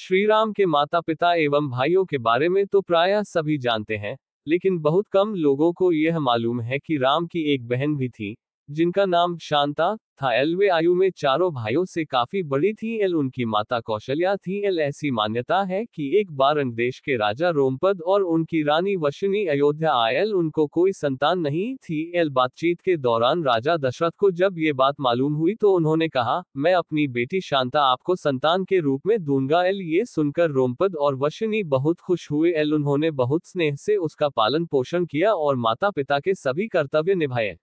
श्री राम के माता पिता एवं भाइयों के बारे में तो प्रायः सभी जानते हैं, लेकिन बहुत कम लोगों को यह मालूम है कि राम की एक बहन भी थी, जिनका नाम शांता था। वे आयु में चारों भाइयों से काफी बड़ी थी। उनकी माता कौशल्या थी। ऐसी मान्यता है कि एक बार अंग देश के राजा रोमपद और उनकी रानी वशिनी अयोध्या आए। उनको कोई संतान नहीं थी। बातचीत के दौरान राजा दशरथ को जब ये बात मालूम हुई तो उन्होंने कहा, मैं अपनी बेटी शांता आपको संतान के रूप में दूंगा। ये सुनकर रोमपद और वशिनी बहुत खुश हुए। उन्होंने बहुत स्नेह से उसका पालन पोषण किया और माता पिता के सभी कर्तव्य निभाए।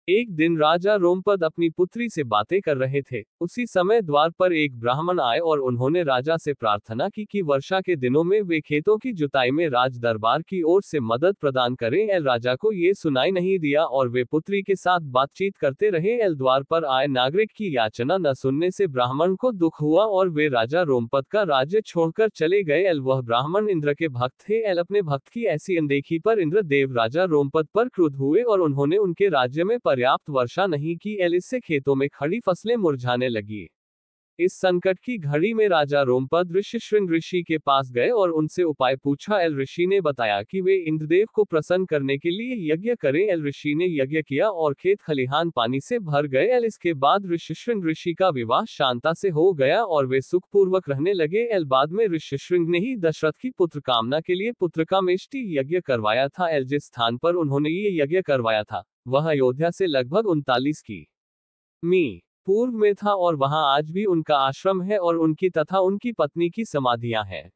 एक दिन राजा रोमपद अपनी पुत्री से बातें कर रहे थे। उसी समय द्वार पर एक ब्राह्मण आए और उन्होंने राजा से प्रार्थना की कि वर्षा के दिनों में वे खेतों की जुताई में राज दरबार की ओर से मदद प्रदान करें। राजा को ये सुनाई नहीं दिया और वे पुत्री के साथ बातचीत करते रहे। द्वार पर आए नागरिक की याचना न सुनने से ब्राह्मण को दुख हुआ और वे राजा रोमपद का राज्य छोड़कर चले गए। वह ब्राह्मण इंद्र के भक्त थे। अपने भक्त की ऐसी अनदेखी पर इंद्र देव राजा रोमपद पर क्रुद्ध हुए और उन्होंने उनके राज्य में पर्याप्त वर्षा नहीं की। इससे खेतों में खड़ी फसलें मुरझाने लगी। इस संकट की घड़ी में राजा रोमपद ऋष्यशृंग ऋषि के पास गए और उनसे उपाय पूछा। ऋषि ने बताया कि वे इंद्रदेव को प्रसन्न करने के लिए यज्ञ करें। ऋषि ने यज्ञ किया और खेत खलिहान पानी से भर गए। इसके बाद ऋष्यशृंग ऋषि का विवाह शांता से हो गया और वे सुखपूर्वक रहने लगे। बाद में ऋष्यशृंग ने ही दशरथ की पुत्र कामना के लिए पुत्रकामेष्टि यज्ञ करवाया था। जिस स्थान पर उन्होंने ये यज्ञ करवाया था वह अयोध्या से लगभग 39 की.मी. पूर्व में था और वहां आज भी उनका आश्रम है और उनकी तथा उनकी पत्नी की समाधियां हैं।